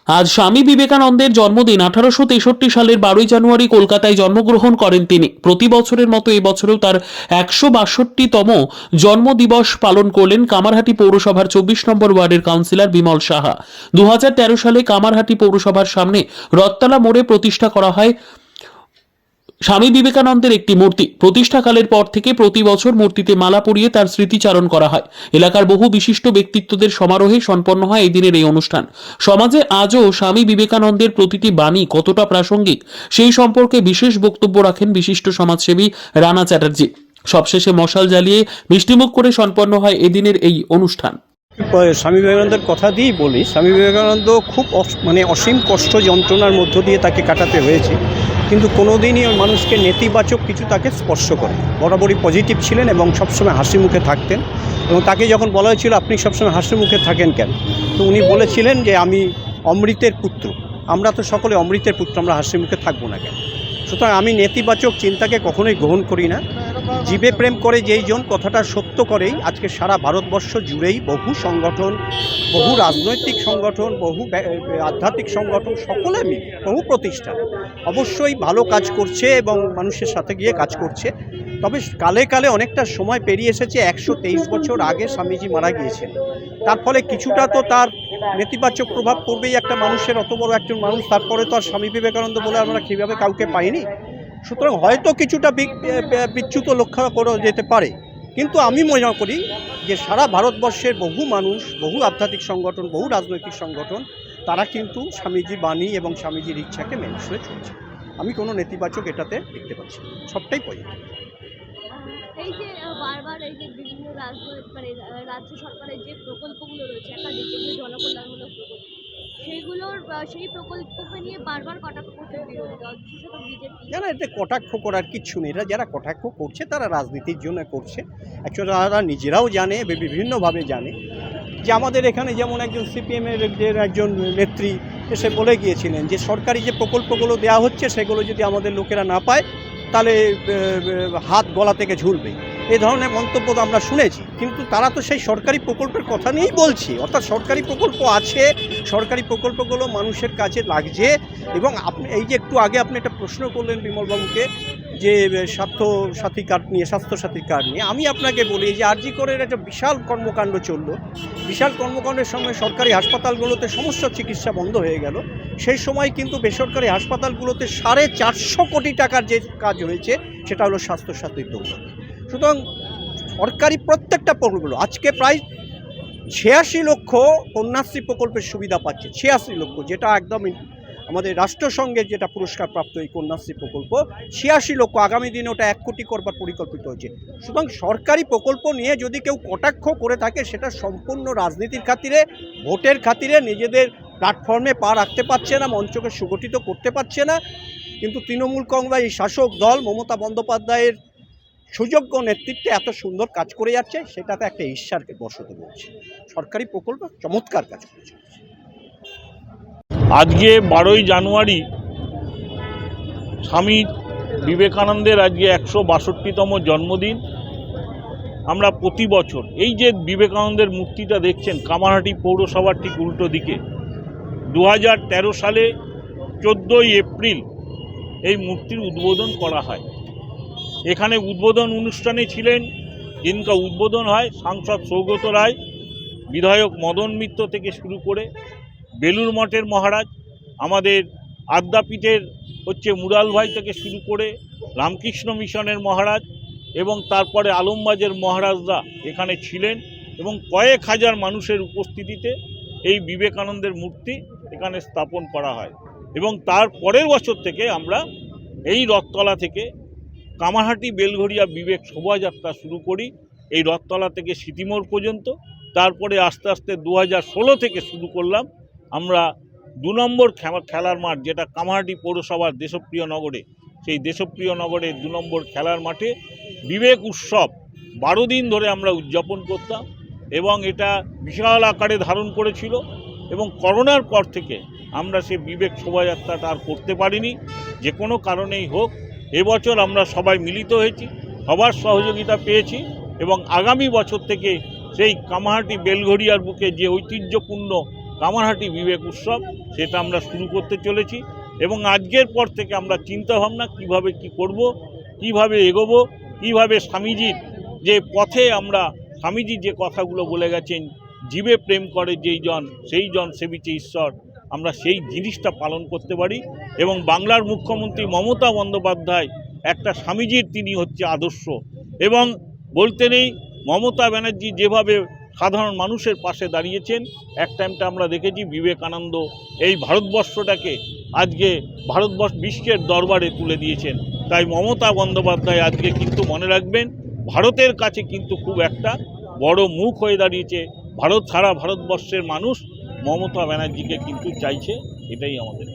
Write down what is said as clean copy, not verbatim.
আজ স্বামী বিবেকানন্দের জন্মদিন। 1863 সালের 12 জানুয়ারি কলকাতায় জন্মগ্রহণ করেন তিনি। প্রতি বছরের মতো এবছরেও তার 162তম জন্মদিবস পালন করলেন কামারহাটি পৌরসভার 24 নম্বর ওয়ার্ডের কাউন্সিলর বিমল সাহা। 2013 সালে কামারহাটি পৌরসভার সামনে রথতলা মোড়ে প্রতিষ্ঠা করা হয় স্বামী বিবেকানন্দের একটি মূর্তি। প্রতিষ্ঠাকালের পর থেকে প্রতি বছর মূর্তিতে মালা পরিয়ে তার স্মৃতিচারণ করা হয়। এলাকার বহু বিশিষ্ট ব্যক্তিত্বদের সমারোহে সম্পন্ন হয় এই দিনের এই অনুষ্ঠান। সমাজে আজও স্বামী বিবেকানন্দের প্রতিটি বাণী কতটা প্রাসঙ্গিক সেই সম্পর্কে বিশেষ বক্তব্য রাখেন বিশিষ্ট সমাজসেবী রানা চ্যাটার্জি। সবশেষে মশাল জ্বালিয়ে মিষ্টিমুখ করে সম্পন্ন হয় এদিনের এই অনুষ্ঠান। স্বামী বিবেকানন্দের কথা দিয়েই বলি, স্বামী বিবেকানন্দ খুব অসীম কষ্ট যন্ত্রণার মধ্য দিয়ে তাকে কাটাতে হয়েছে, কিন্তু কোনোদিনই ওই মানুষকে নেতিবাচক কিছু তাকে স্পর্শ করে। বরাবরই পজিটিভ ছিলেন এবং সবসময় হাসি মুখে থাকতেন। এবং তাকে যখন বলা হয়েছিল আপনি সবসময় হাসি মুখে থাকেন কেন, তো উনি বলেছিলেন যে আমি অমৃতের পুত্র, আমরা তো সকলে অমৃতের পুত্র, আমরা হাসি মুখে থাকবো না কেন। সুতরাং আমি নেতিবাচক চিন্তাকে কখনোই গ্রহণ করি না। জীবে প্রেম করে যেই জন কথাটা সত্য করেই আজকে সারা ভারতবর্ষ জুড়েই বহু সংগঠন, বহু রাজনৈতিক সংগঠন, বহু আধ্যাত্মিক সংগঠন, সকলে মিলে বহু প্রতিষ্ঠান অবশ্যই ভালো কাজ করছে এবং মানুষের সাথে গিয়ে কাজ করছে। তবে কালে কালে অনেকটা সময় পেরিয়ে এসেছে। 123 বছর আগে স্বামীজি মারা গিয়েছেন, তার ফলে কিছুটা তো তার নেতিবাচক প্রভাব পড়বেই একটা মানুষের। অত বড় একজন মানুষ, তারপরে তো আর স্বামী বিবেকানন্দ বলে আমরা কীভাবে কাউকে পাইনি। সুতরাং হয়তো কিছুটা বিচ্যুত লক্ষ্য করা যেতে পারে, কিন্তু আমি মনে করি যে সারা ভারতবর্ষের বহু মানুষ, বহু আধ্যাত্মিক সংগঠন, বহু রাজনৈতিক সংগঠন, তারা কিন্তু স্বামীজির বাণী এবং স্বামীজির ইচ্ছাকে মেনে চলছে। আমি কোনো নেতিবাচক এটাতে দেখতে পাচ্ছি, সবটাই পজিটিভ। এই যে বারবার এই যে বিভিন্ন রাজ্য সরকারের যে প্রকল্পগুলো রয়েছে, একাধিক জনকল্যাণমূলক প্রকল্প, সেই প্রকল্পকে নিয়ে বারবার কটাক্ষ করছে বিরোধী দল, বিশেষত বিজেপি। না, এতে কটাক্ষ করার কিচ্ছু নেই। এরা যারা কটাক্ষ করছে তারা রাজনীতির জন্য করছে। অ্যাকচুয়ালি তারা নিজেরাও জানে, বিভিন্নভাবে জানে যে আমাদের এখানে যেমন একজন সিপিএমের একজন নেত্রী এসে বলে গিয়েছিলেন যে সরকারি যে প্রকল্পগুলো দেওয়া হচ্ছে সেগুলো যদি আমাদের লোকেরা না পায় তাহলে হাত গলা থেকে ঝুলবে। এই ধরনের মন্তব্য তো আমরা শুনেছি, কিন্তু তারা তো সেই সরকারি প্রকল্পের কথা নিয়েই বলছে। অর্থাৎ সরকারি প্রকল্প আছে, সরকারি প্রকল্পগুলো মানুষের কাছে লাগছে। এবং আপনি এই যে একটু আগে আপনি একটা প্রশ্ন করলেন বিমলবাবুকে যে স্বাস্থ্যসাথী কার্ড নিয়ে, স্বাস্থ্যসাথী কার্ড নিয়ে, আমি আপনাকে বলি যে আরজি করের একটা বিশাল কর্মকাণ্ড চলল। বিশাল কর্মকাণ্ডের সঙ্গে সরকারি হাসপাতালগুলোতে সমস্ত চিকিৎসা বন্ধ হয়ে গেল। সেই সময় কিন্তু বেসরকারি হাসপাতালগুলোতে 450 কোটি টাকার যে কাজ হয়েছে সেটা হলো স্বাস্থ্যসাথীর দৌলতে। সুতরাং সরকারি প্রত্যেকটা প্রকল্পগুলো আজকে প্রায় 86 লক্ষ কন্যাশ্রী প্রকল্পের সুবিধা পাচ্ছে। 86 লক্ষ, যেটা একদম আমাদের রাষ্ট্রসংঘের যেটা পুরস্কারপ্রাপ্ত এই কন্যাশ্রী প্রকল্প, 86 লক্ষ। আগামী দিনে ওটা 1 কোটি করবার পরিকল্পিত হয়েছে। সুতরাং সরকারি প্রকল্প নিয়ে যদি কেউ কটাক্ষ করে থাকে সেটা সম্পূর্ণ রাজনীতির খাতিরে, ভোটের খাতিরে, নিজেদের প্ল্যাটফর্মে পা রাখতে পারছে না, মঞ্চকে সুগঠিত করতে পারছে না। কিন্তু তৃণমূল কংগ্রেস, এই শাসক দল মমতা বন্দ্যোপাধ্যায়ের সুযোগ্য নেতৃত্বে এত সুন্দর কাজ করে যাচ্ছে, সেটাতে একটা ঈর্ষারকে বশত বলছে। সরকারি প্রকল্প চমৎকার কাজ করেছে। আজকে 12ই জানুয়ারি স্বামী বিবেকানন্দের আজকে 162তম জন্মদিন। আমরা প্রতি বছর এই যে বিবেকানন্দের মূর্তিটা দেখছেন কামারহাটি পৌরসভার ঠিক উল্টো দিকে, 2013 সালে 14ই এপ্রিল এই মূর্তির উদ্বোধন করা হয়। এখানে উদ্বোধন অনুষ্ঠানে ছিলেন, যিনকা উদ্বোধন হয় সাংসদ সৌগত রায়, বিধায়ক মদন মিত্র থেকে শুরু করে বেলুর মঠের মহারাজ, আমাদের আদ্যাপীঠের মুরাল ভাই থেকে শুরু করে রামকৃষ্ণ মিশনের মহারাজ এবং তারপরে আলমবাজের মহারাজরা এখানে ছিলেন। এবং কয়েক হাজার মানুষের উপস্থিতিতে এই বিবেকানন্দের মূর্তি এখানে স্থাপন করা হয়। এবং তার পরের বছর থেকে আমরা এই রথতলা থেকে কামারহাটি বেলঘরিয়া বিবেক শোভাযাত্রা শুরু করি, এই রথতলা থেকে স্মৃতিমোড় পর্যন্ত। তারপরে আস্তে আস্তে 2016 থেকে শুরু করলাম আমরা 2 নম্বর খেলার মাঠ, যেটা কামারহাটি পৌরসভার দেশপ্রিয় নগরে, সেই দেশপ্রিয় নগরের 2 নম্বর খেলার মাঠে বিবেক উৎসব 12 দিন ধরে আমরা উদযাপন করতাম। এবং এটা বিশাল আকারে ধারণ করেছিল। এবং করোনার পর থেকে আমরা সে বিবেক শোভাযাত্রাটা আর করতে পারিনি, যে কোনো কারণেই হোক। এবছর আমরা সবাই মিলিত হয়েছি, সবার সহযোগিতা পেয়েছি এবং আগামী বছর থেকে সেই কামারহাটি বেলঘরিয়ার বুকে যে ঐতিহ্যপূর্ণ কামারহাটি বিবেক উৎসব, সেটা আমরা শুরু করতে চলেছি। এবং আজকের পর থেকে আমরা চিন্তাভাবনা কিভাবে কি করব, কিভাবে এগোবো, কিভাবে স্বামীজির যে পথে আমরা, স্বামীজি যে কথাগুলো বলে গেছেন, জীবে প্রেম করে যেই জন সেই জন সেবিছে ঈশ্বর, আমরা সেই জিনিসটা পালন করতে পারি। এবং বাংলার মুখ্যমন্ত্রী মমতা বন্দ্যোপাধ্যায় একটা স্বামীজির তিনি হচ্ছে আদর্শ। এবং বলতে নেই, মমতা ব্যানার্জি যেভাবে সাধারণ মানুষের পাশে দাঁড়িয়েছেন, এক টাইমটা আমরা দেখেছি বিবেকানন্দ এই ভারতবর্ষটাকে আজকে বিশ্বের দরবারে তুলে দিয়েছেন। তাই মমতা বন্দ্যোপাধ্যায় আজকে কিন্তু মনে রাখবেন, ভারতের কাছে কিন্তু খুব একটা বড় মুখ হয়ে দাঁড়িয়েছে। সারা ভারতবর্ষের মানুষ মমতা ব্যানার্জিকে কিন্তু চাইছে, এটাই আমাদের।